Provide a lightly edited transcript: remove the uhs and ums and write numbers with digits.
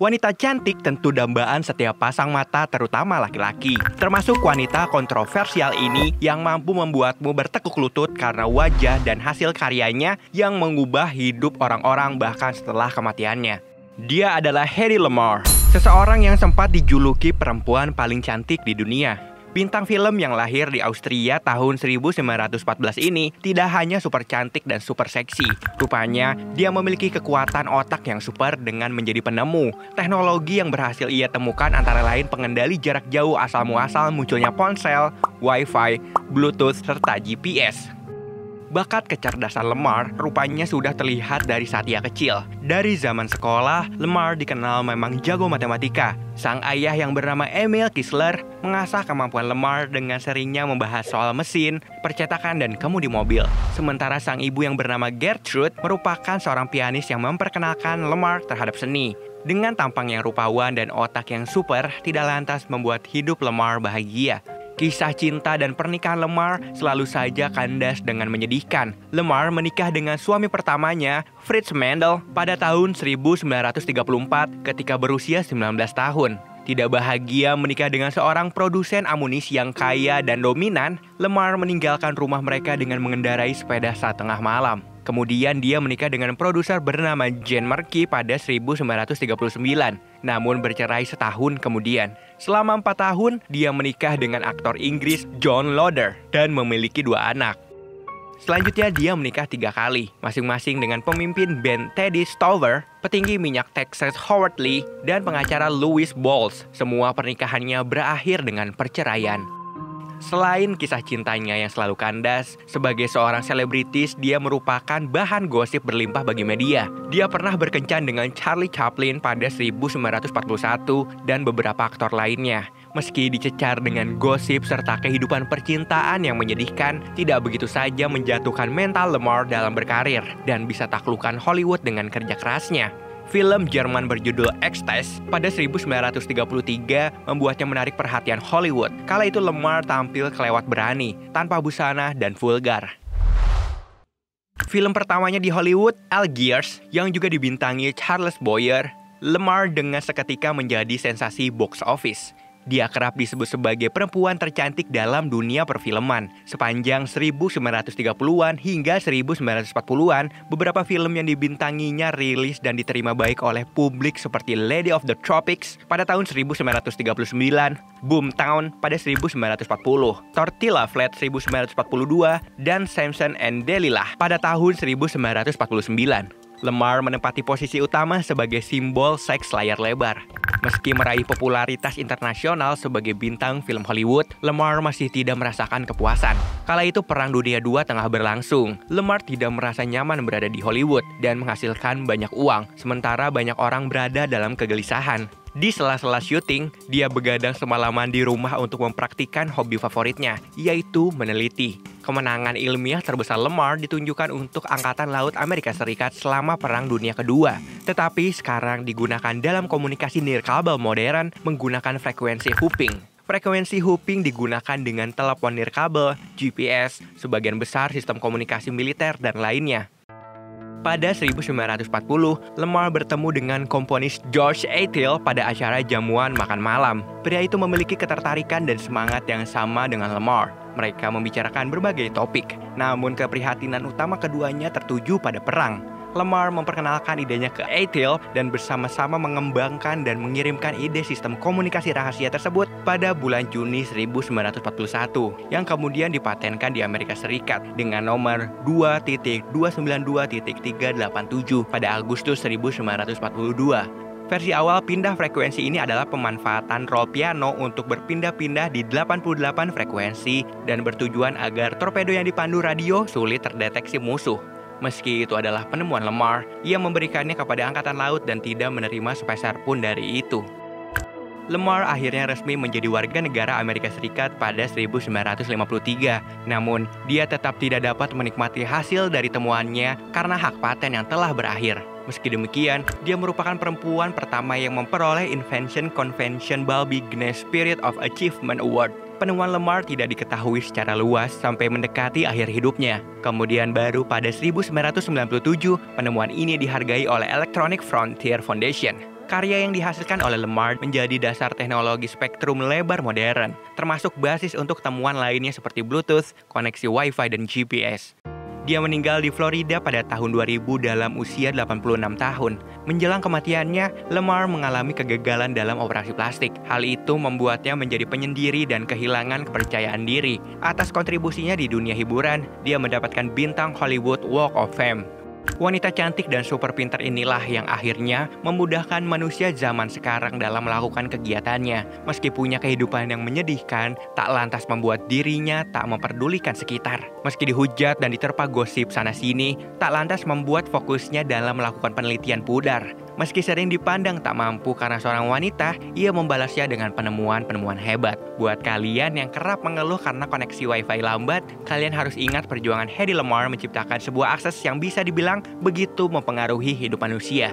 Wanita cantik tentu dambaan setiap pasang mata, terutama laki-laki. Termasuk wanita kontroversial ini yang mampu membuatmu bertekuk lutut karena wajah dan hasil karyanya yang mengubah hidup orang-orang bahkan setelah kematiannya. Dia adalah Hedy Lamarr, seseorang yang sempat dijuluki perempuan paling cantik di dunia. Bintang film yang lahir di Austria tahun 1914 ini tidak hanya super cantik dan super seksi. Rupanya, dia memiliki kekuatan otak yang super dengan menjadi penemu. Teknologi yang berhasil ia temukan antara lain pengendali jarak jauh asal-muasal munculnya ponsel, Wi-Fi, Bluetooth, serta GPS. Bakat kecerdasan Lamarr rupanya sudah terlihat dari saat ia kecil. Dari zaman sekolah, Lamarr dikenal memang jago matematika. Sang ayah yang bernama Emil Kistler mengasah kemampuan Lamarr dengan seringnya membahas soal mesin, percetakan, dan kemudi mobil. Sementara sang ibu yang bernama Gertrude merupakan seorang pianis yang memperkenalkan Lamarr terhadap seni. Dengan tampang yang rupawan dan otak yang super, tidak lantas membuat hidup Lamarr bahagia. Kisah cinta dan pernikahan Lamarr selalu saja kandas dengan menyedihkan. Lamarr menikah dengan suami pertamanya, Fritz Mendel, pada tahun 1934 ketika berusia 19 tahun. Tidak bahagia menikah dengan seorang produsen amunisi yang kaya dan dominan, Lamarr meninggalkan rumah mereka dengan mengendarai sepeda saat tengah malam. Kemudian dia menikah dengan produser bernama Jean Marquis pada 1939, namun bercerai setahun kemudian. Selama 4 tahun, dia menikah dengan aktor Inggris John Lauder dan memiliki 2 anak. Selanjutnya dia menikah 3 kali, masing-masing dengan pemimpin band Teddy Stover, petinggi minyak Texas Howard Lee, dan pengacara Louis Bowles. Semua pernikahannya berakhir dengan perceraian. Selain kisah cintanya yang selalu kandas, sebagai seorang selebritis dia merupakan bahan gosip berlimpah bagi media. Dia pernah berkencan dengan Charlie Chaplin pada 1941 dan beberapa aktor lainnya. Meski dicecar dengan gosip serta kehidupan percintaan yang menyedihkan, tidak begitu saja menjatuhkan mental Lamarr dalam berkarir dan bisa taklukkan Hollywood dengan kerja kerasnya. Film Jerman berjudul Ecstasy pada 1933 membuatnya menarik perhatian Hollywood. Kala itu Lamarr tampil kelewat berani, tanpa busana dan vulgar. Film pertamanya di Hollywood, Algiers, yang juga dibintangi Charles Boyer, Lamarr dengan seketika menjadi sensasi box office. Dia kerap disebut sebagai perempuan tercantik dalam dunia perfilman. Sepanjang 1930-an hingga 1940-an, beberapa film yang dibintanginya rilis dan diterima baik oleh publik seperti Lady of the Tropics pada tahun 1939, Boomtown pada 1940, Tortilla Flat 1942, dan Samson and Delilah pada tahun 1949. Lamarr menempati posisi utama sebagai simbol seks layar lebar. Meski meraih popularitas internasional sebagai bintang film Hollywood, Lamarr masih tidak merasakan kepuasan. Kala itu Perang Dunia II tengah berlangsung. Lamarr tidak merasa nyaman berada di Hollywood dan menghasilkan banyak uang, sementara banyak orang berada dalam kegelisahan. Di sela-sela syuting, dia begadang semalaman di rumah untuk mempraktikkan hobi favoritnya, yaitu meneliti. Kemenangan ilmiah terbesar Lamarr ditunjukkan untuk Angkatan Laut Amerika Serikat selama Perang Dunia Kedua. Tetapi sekarang digunakan dalam komunikasi nirkabel modern menggunakan frekuensi hooping. Frekuensi hooping digunakan dengan telepon nirkabel, GPS, sebagian besar sistem komunikasi militer, dan lainnya. Pada 1940, Lamarr bertemu dengan komponis George Athel pada acara jamuan makan malam. Pria itu memiliki ketertarikan dan semangat yang sama dengan Lamarr. Mereka membicarakan berbagai topik, namun keprihatinan utama keduanya tertuju pada perang. Lamarr memperkenalkan idenya ke Athel dan bersama-sama mengembangkan dan mengirimkan ide sistem komunikasi rahasia tersebut pada bulan Juni 1941 yang kemudian dipatenkan di Amerika Serikat dengan nomor 2.292.387 pada Agustus 1942. Versi awal pindah frekuensi ini adalah pemanfaatan roll piano untuk berpindah-pindah di 88 frekuensi dan bertujuan agar torpedo yang dipandu radio sulit terdeteksi musuh. Meski itu adalah penemuan Lamarr, ia memberikannya kepada Angkatan Laut dan tidak menerima sepeser pun dari itu. Lamarr akhirnya resmi menjadi warga negara Amerika Serikat pada 1953. Namun, dia tetap tidak dapat menikmati hasil dari temuannya karena hak paten yang telah berakhir. Meski demikian, dia merupakan perempuan pertama yang memperoleh Invention Convention Balby Guinness Spirit of Achievement Award. Penemuan Lamarr tidak diketahui secara luas sampai mendekati akhir hidupnya. Kemudian baru pada 1997, penemuan ini dihargai oleh Electronic Frontier Foundation. Karya yang dihasilkan oleh Lemar menjadi dasar teknologi spektrum lebar modern, termasuk basis untuk temuan lainnya seperti Bluetooth, koneksi Wi-Fi, dan GPS. Dia meninggal di Florida pada tahun 2000 dalam usia 86 tahun. Menjelang kematiannya, Lemar mengalami kegagalan dalam operasi plastik. Hal itu membuatnya menjadi penyendiri dan kehilangan kepercayaan diri. Atas kontribusinya di dunia hiburan, dia mendapatkan bintang Hollywood Walk of Fame. Wanita cantik dan super pintar inilah yang akhirnya memudahkan manusia zaman sekarang dalam melakukan kegiatannya. Meski punya kehidupan yang menyedihkan, tak lantas membuat dirinya tak memperdulikan sekitar. Meski dihujat dan diterpa gosip sana-sini, tak lantas membuat fokusnya dalam melakukan penelitian pudar. Meski sering dipandang tak mampu karena seorang wanita, ia membalasnya dengan penemuan-penemuan hebat. Buat kalian yang kerap mengeluh karena koneksi Wi-Fi lambat, kalian harus ingat perjuangan Hedy Lamarr menciptakan sebuah akses yang bisa dibilang begitu mempengaruhi hidup manusia.